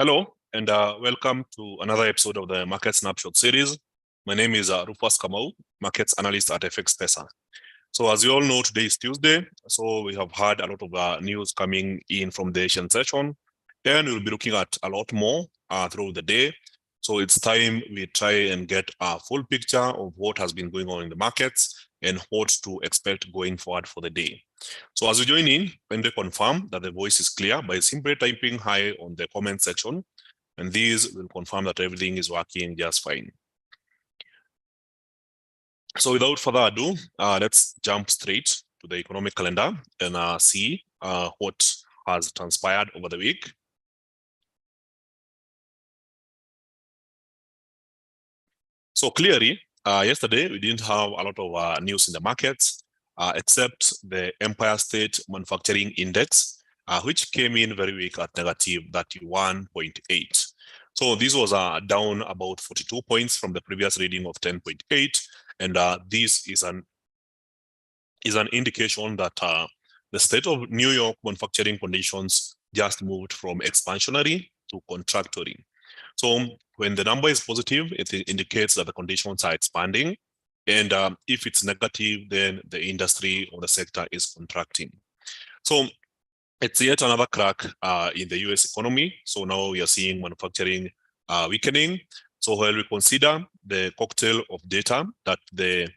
Hello, and welcome to another episode of the Market Snapshot series. My name is Rufas Kamau, Markets Analyst at FX Pesa. So as you all know, today is Tuesday, so we have had a lot of news coming in from the Asian session, and we'll be looking at a lot more throughout the day. So it's time we try and get a full picture of what has been going on in the markets and what to expect going forward for the day. So as you join in, kindly confirm that the voice is clear by simply typing hi on the comment section, and these will confirm that everything is working just fine. So without further ado, let's jump straight to the economic calendar and see what has transpired over the week. So clearly, yesterday we didn't have a lot of news in the markets, except the Empire State Manufacturing Index, which came in very weak at negative 31.8. So this was down about 42 points from the previous reading of 10.8, and this is an indication that the state of New York manufacturing conditions just moved from expansionary to contractory. So when the number is positive, it indicates that the conditions are expanding. And if it's negative, then the industry or the sector is contracting. So it's yet another crack in the US economy. So now we are seeing manufacturing weakening. So while we consider the cocktail of data that the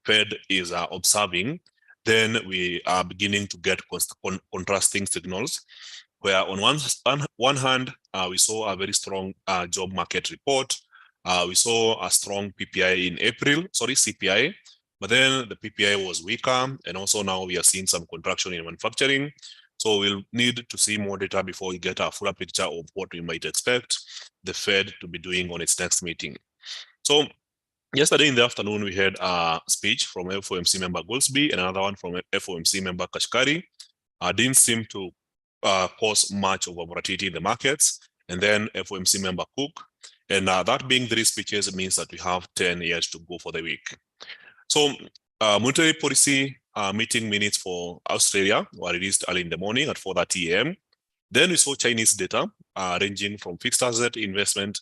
Fed is observing, then we are beginning to get contrasting signals, where on one hand, we saw a very strong job market report. We saw a strong PPI in April, CPI, but then the PPI was weaker, and also now we are seeing some contraction in manufacturing. So we'll need to see more data before we get a fuller picture of what we might expect the Fed to be doing on its next meeting. So yesterday in the afternoon, we had a speech from FOMC member Goldsby and another one from FOMC member Kashkari. Didn't seem to cause much of a volatility in the markets. And then FOMC member Cook. And that being 3 speeches means that we have 10 years to go for the week. So monetary policy meeting minutes for Australia were released early in the morning at 4:30 a.m. Then we saw Chinese data ranging from fixed asset investment,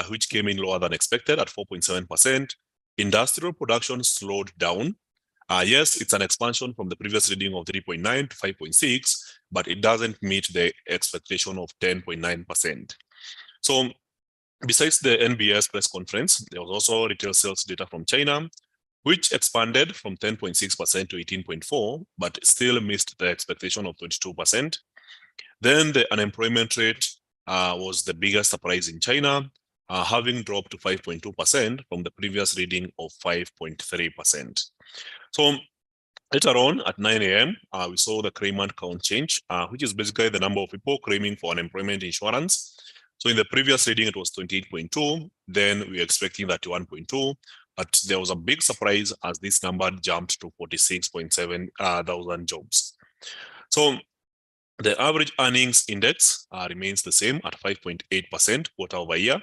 which came in lower than expected at 4.7%. Industrial production slowed down. Yes, it's an expansion from the previous reading of 3.9 to 5.6, but it doesn't meet the expectation of 10.9%. So besides the NBS press conference, there was also retail sales data from China, which expanded from 10.6% to 18.4%, but still missed the expectation of 22%. Then the unemployment rate was the biggest surprise in China, having dropped to 5.2% from the previous reading of 5.3%. So later on at 9 a.m., we saw the claimant count change, which is basically the number of people claiming for unemployment insurance. So in the previous reading, it was 28.2. Then we were expecting 31.2. But there was a big surprise as this number jumped to 46.7 thousand jobs. So the average earnings index remains the same at 5.8% quarter over year.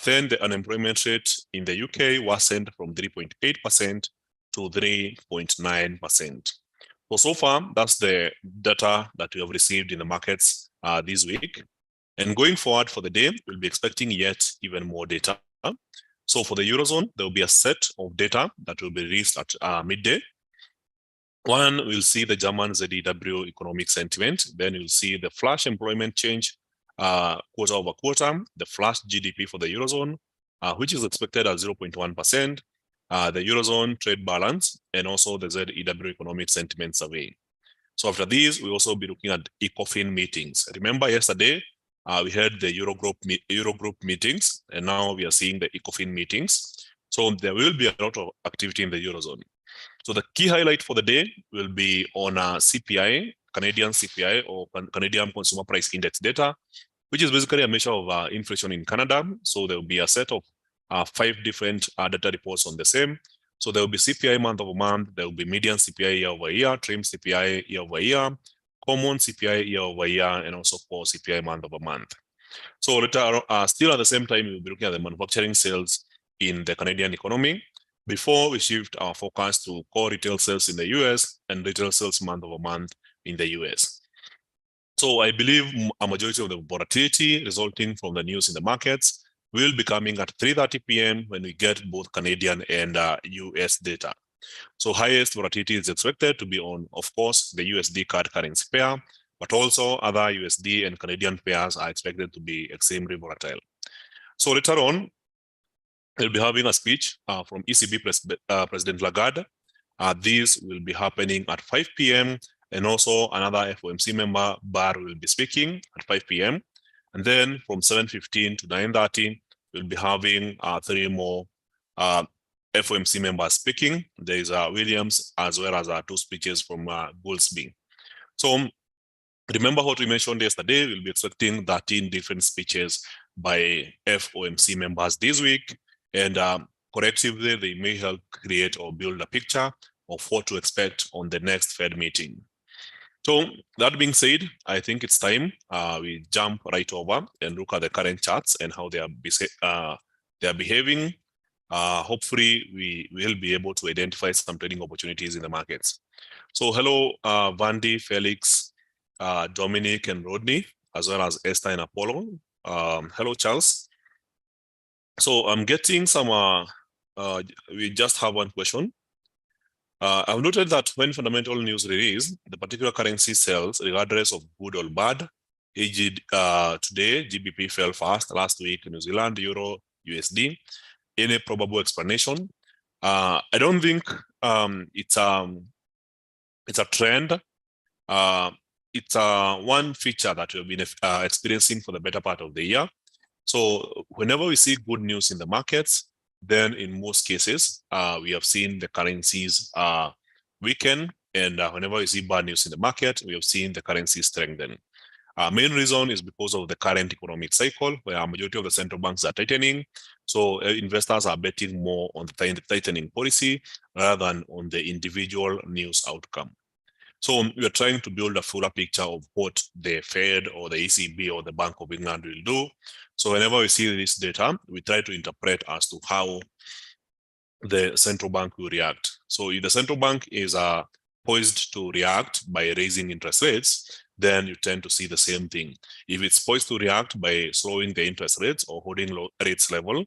Then the unemployment rate in the UK worsened from 3.8% to 3.9%. So far, that's the data that we have received in the markets this week. And going forward for the day, we'll be expecting yet even more data. So for the Eurozone, there will be a set of data that will be released at midday. One, we'll see the German ZEW economic sentiment. Then you'll see the flash employment change quarter over quarter, the flash GDP for the Eurozone, which is expected at 0.1%, the Eurozone trade balance, and also the ZEW economic sentiment survey. So after these, we'll also be looking at ECOFIN meetings. Remember yesterday, we had the Eurogroup meetings, and now we are seeing the ECOFIN meetings. So there will be a lot of activity in the Eurozone. So the key highlight for the day will be on CPI, Canadian CPI, or Canadian Consumer Price Index data, which is basically a measure of inflation in Canada. So there will be a set of 5 different data reports on the same. So there will be CPI month over month, there will be median CPI year over year, trim CPI year over year, common CPI year over year, and also core CPI month over month. So later, still at the same time, we'll be looking at the manufacturing sales in the Canadian economy before we shift our focus to core retail sales in the US and retail sales month over month in the US. So I believe a majority of the volatility resulting from the news in the markets will be coming at 3:30 p.m. when we get both Canadian and US data. So highest volatility is expected to be on, of course, the USD CAD currency pair, but also other USD and Canadian pairs are expected to be extremely volatile. So later on, we'll be having a speech from ECB President Lagarde. This will be happening at 5 p.m. And also another FOMC member, Barr, will be speaking at 5 p.m. And then from 7:15 to 9:30, we'll be having 3 more FOMC members speaking. There is Williams as well as 2 speeches from Goolsbee. So remember what we mentioned yesterday, we'll be expecting 13 different speeches by FOMC members this week. And collectively, they may help create or build a picture of what to expect on the next Fed meeting. So that being said, I think it's time we jump right over and look at the current charts and how they are behaving. Hopefully, we will be able to identify some trading opportunities in the markets. So hello, Vandy, Felix, Dominic, and Rodney, as well as Esther and Apollo. Hello, Charles. So I'm getting some, we just have one question. I've noted that when fundamental news release, the particular currency sells regardless of good or bad. Today, GBP fell fast. Last week, New Zealand, Euro, USD. Any probable explanation? I don't think it's a trend. It's one feature that we've been experiencing for the better part of the year. So whenever we see good news in the markets, then in most cases, we have seen the currencies weaken. And whenever we see bad news in the market, we have seen the currency strengthen. Main reason is because of the current economic cycle, where a majority of the central banks are tightening. So investors are betting more on the tightening policy rather than on the individual news outcome. So we are trying to build a fuller picture of what the Fed or the ECB or the Bank of England will do. So whenever we see this data, we try to interpret as to how the central bank will react. So if the central bank is poised to react by raising interest rates, then you tend to see the same thing. If it's poised to react by slowing the interest rates or holding low rates level,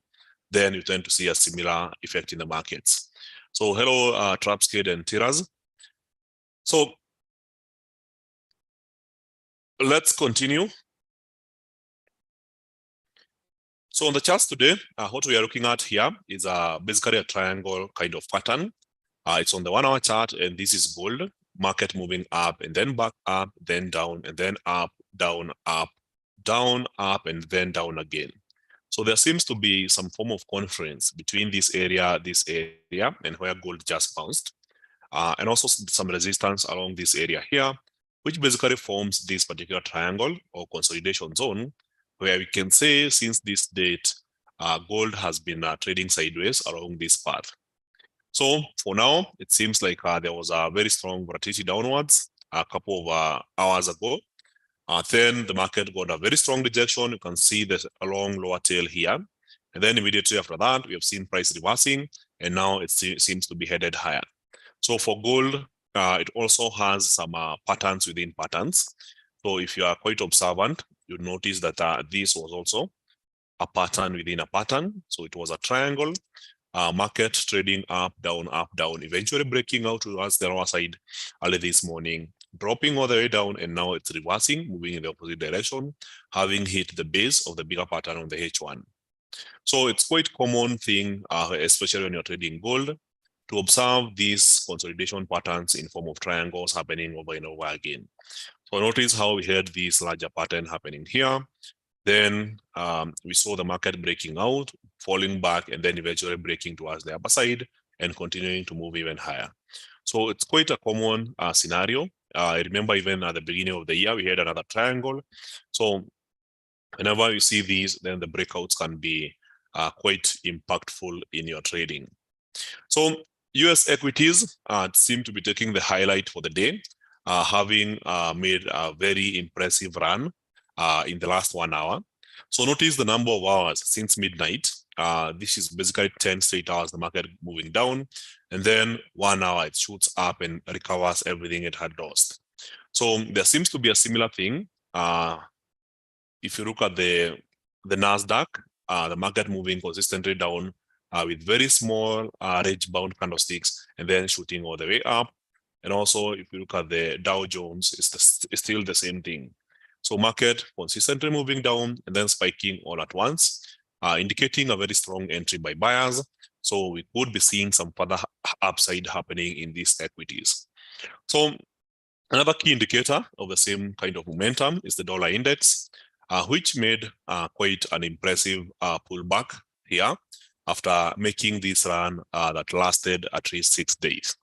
then you tend to see a similar effect in the markets. So hello, Trapskid and Tiraz. So let's continue. So on the charts today, what we are looking at here is basically a triangle kind of pattern. It's on the 1 hour chart, and this is gold, market moving up and then back up, then down, and then up, down, up, and then down again. So there seems to be some form of conference between this area, and where gold just bounced. And also some resistance along this area here, which basically forms this particular triangle or consolidation zone, where we can say since this date, gold has been trading sideways along this path. So for now, it seems like there was a very strong volatility downwards a couple of hours ago. Then the market got a very strong rejection. You can see the long lower tail here. And then immediately after that, we have seen price reversing, and now it seems to be headed higher. So for gold, it also has some patterns within patterns. So if you are quite observant, you'll notice that this was also a pattern within a pattern. So it was a triangle, market trading up, down, eventually breaking out towards the lower side early this morning, dropping all the way down, and now it's reversing, moving in the opposite direction, having hit the base of the bigger pattern on the H1. So it's quite common thing, especially when you're trading gold, to observe these consolidation patterns in form of triangles happening over and over again. So notice how we had this larger pattern happening here. Then we saw the market breaking out, falling back, and then eventually breaking towards the upper side and continuing to move even higher. So it's quite a common scenario. I remember even at the beginning of the year, we had another triangle. So whenever you see these, then the breakouts can be quite impactful in your trading. So US equities seem to be taking the highlight for the day, having made a very impressive run in the last 1 hour. So notice the number of hours since midnight. This is basically 10 straight hours, the market moving down. And then 1 hour, it shoots up and recovers everything it had lost. So there seems to be a similar thing if you look at the NASDAQ, the market moving consistently down with very small range-bound candlesticks and then shooting all the way up. And also, if you look at the Dow Jones, it's still the same thing. So market consistently moving down and then spiking all at once, indicating a very strong entry by buyers. So we could be seeing some further upside happening in these equities. So another key indicator of the same kind of momentum is the dollar index, which made quite an impressive pullback here after making this run that lasted at least 6 days.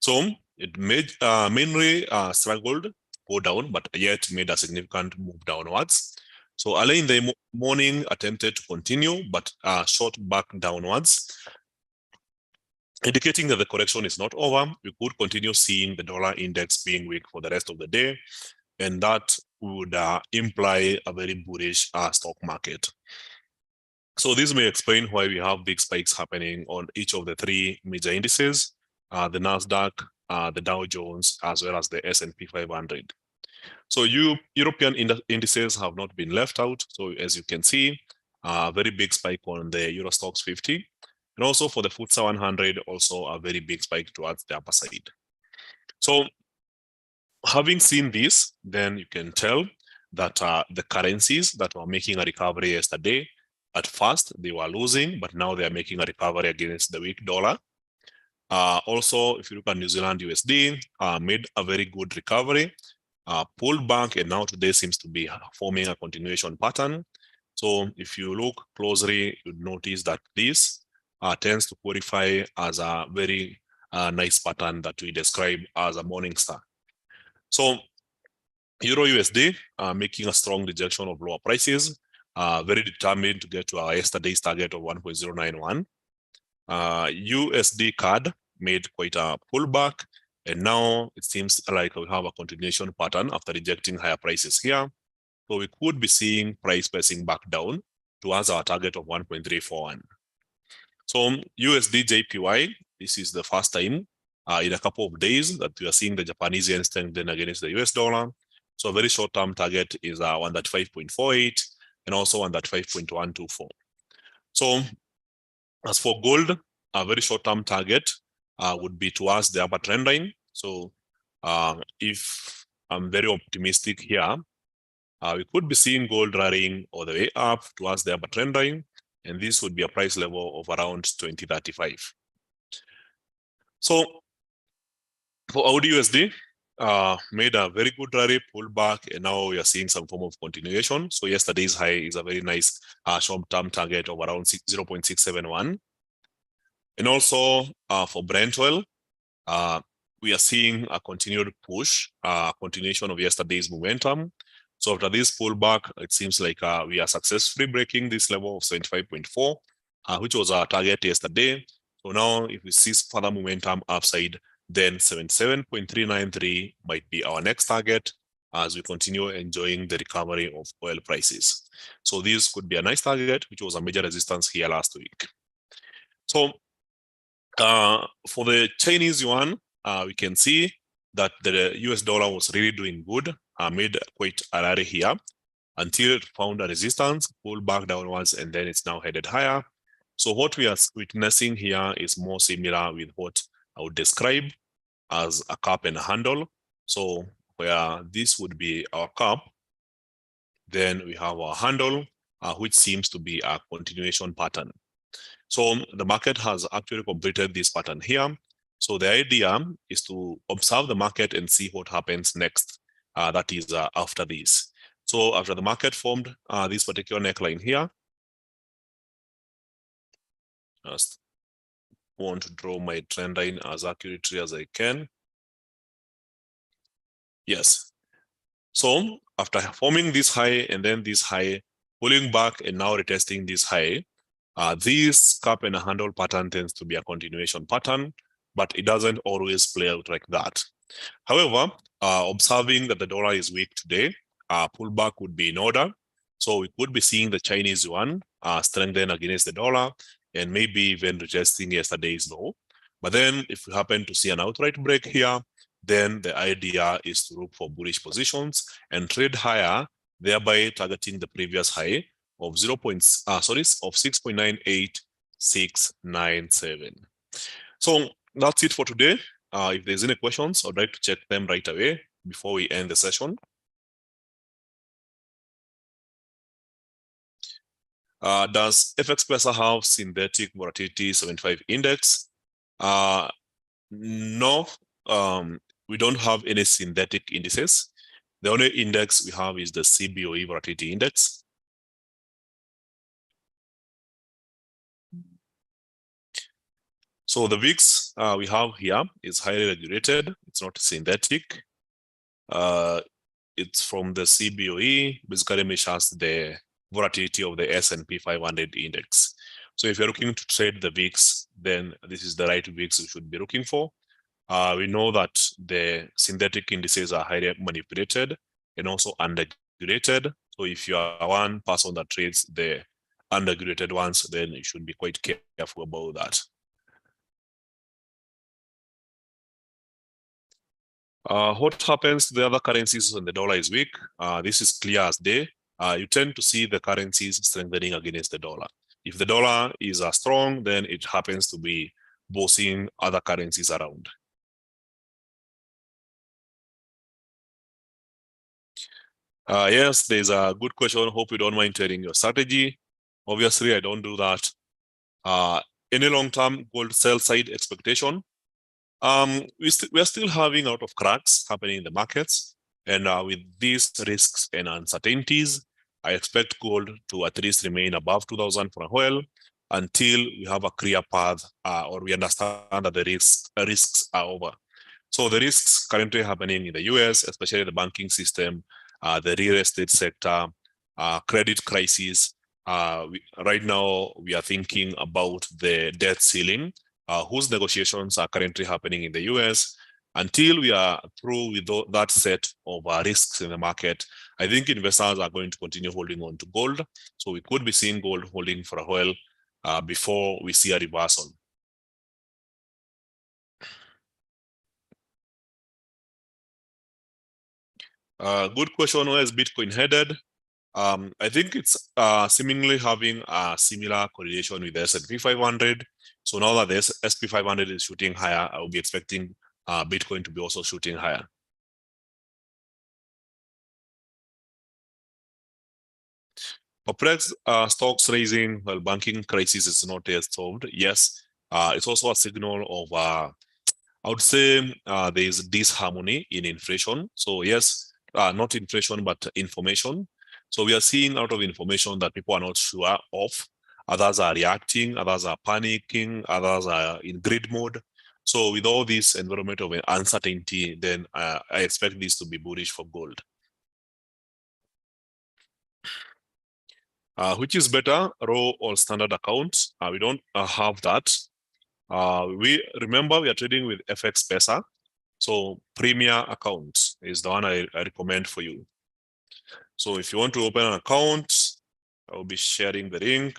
So it mainly struggled to go down, but yet made a significant move downwards. So early in the morning attempted to continue, but shot back downwards, indicating that the correction is not over. We could continue seeing the dollar index being weak for the rest of the day, and that would imply a very bullish stock market. So this may explain why we have big spikes happening on each of the three major indices, the NASDAQ, the Dow Jones, as well as the S&P 500. So European indices have not been left out. So as you can see, a very big spike on the Euro Stoxx 50. And also for the FTSE 100, also a very big spike towards the upper side. So having seen this, then you can tell that the currencies that were making a recovery yesterday, at first they were losing, but now they are making a recovery against the weak dollar. Also, if you look at New Zealand USD, made a very good recovery, pulled back, and now today seems to be forming a continuation pattern. So if you look closely, you'd notice that this tends to qualify as a very nice pattern that we describe as a morning star. So Euro USD making a strong rejection of lower prices, very determined to get to our yesterday's target of 1.091. USD CAD made quite a pullback, and now it seems like we have a continuation pattern after rejecting higher prices here. So we could be seeing price pressing back down towards our target of 1.341. So USD JPY, this is the first time in a couple of days that we are seeing the Japanese yen strengthen against the US dollar. So a very short-term target is 135.48 and also 135.124. So as for gold, a very short-term target would be towards the upper trend line. So if I'm very optimistic here, we could be seeing gold rallying all the way up towards the upper trend line, and this would be a price level of around 2035. So for AUD USD, made a very good rally, pulled back, and now we are seeing some form of continuation. So yesterday's high is a very nice short-term target of around 0.671. And also for Brent oil, we are seeing a continued push, continuation of yesterday's momentum. So after this pullback, it seems like we are successfully breaking this level of 75.4, which was our target yesterday. So now if we see further momentum upside, then 77.393 might be our next target as we continue enjoying the recovery of oil prices. So this could be a nice target, which was a major resistance here last week. So for the Chinese yuan, we can see that the US dollar was really doing good, made quite a rally here until it found a resistance, pulled back downwards, and then it's now headed higher. So what we are witnessing here is more similar with what I would describe as a cup and a handle. So where this would be our cup, then we have our handle, which seems to be a continuation pattern. So the market has actually completed this pattern here. So the idea is to observe the market and see what happens next. That is after this. So after the market formed this particular neckline here, just want to draw my trend line as accurately as I can. Yes. So after forming this high and then this high, pulling back and now retesting this high, this cup and handle pattern tends to be a continuation pattern, but it doesn't always play out like that. However, observing that the dollar is weak today, pullback would be in order. So we could be seeing the Chinese yuan strengthen against the dollar and maybe even retesting yesterday's low. But then if we happen to see an outright break here, then the idea is to look for bullish positions and trade higher, thereby targeting the previous high of 6.98697. So that's it for today. If there's any questions, I'd like to check them right away before we end the session. Does FX Pesa have synthetic volatility 75 index? No, we don't have any synthetic indices. The only index we have is the CBOE volatility index. So the VIX we have here is highly regulated. It's not synthetic. It's from the CBOE, basically measures the volatility of the S&P 500 index. So if you're looking to trade the VIX, then this is the right VIX you should be looking for. We know that the synthetic indices are highly manipulated and also underregulated. So if you are one person that trades the underregulated ones, then you should be quite careful about that. What happens to the other currencies when the dollar is weak? This is clear as day. You tend to see the currencies strengthening against the dollar. If the dollar is strong, then it happens to be bossing other currencies around. Yes, there's a good question. Hope you don't mind telling your strategy. Obviously, I don't do that. Any long-term gold sell side expectation? We are still having a lot of cracks happening in the markets. And with these risks and uncertainties, I expect gold to at least remain above 2,000 for oil until we have a clear path or we understand that the risks are over. So the risks currently happening in the US, especially the banking system, the real estate sector, credit crisis. Right now, we are thinking about the debt ceiling, whose negotiations are currently happening in the US. Until we are through with that set of risks in the market, I think investors are going to continue holding on to gold. So we could be seeing gold holding for a while before we see a reversal. Good question, where is Bitcoin headed? I think it's seemingly having a similar correlation with the S&P 500. So now that the S&P 500 is shooting higher, I will be expecting Bitcoin to be also shooting higher. Perplexed stocks raising while banking crisis is not yet solved. Yes, it's also a signal of, I would say there is disharmony in inflation. So yes, not inflation, but information. So we are seeing out of information that people are not sure of. Others are reacting, others are panicking, others are in greed mode. So with all this environment of uncertainty, then I expect this to be bullish for gold. Which is better, raw or standard accounts? We don't have that. We remember we are trading with FX Pesa. So Premier account is the one I recommend for you. So if you want to open an account, I will be sharing the link.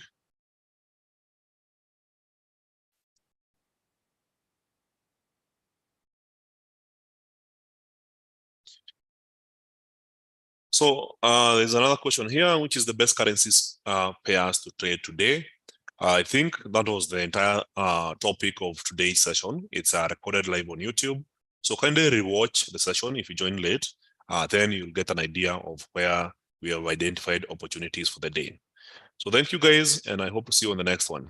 So there's another question here, which is the best currencies pairs to trade today. I think that was the entire topic of today's session. It's recorded live on YouTube. So kindly rewatch the session if you join late. Then you'll get an idea of where we have identified opportunities for the day. So thank you guys, and I hope to see you on the next one.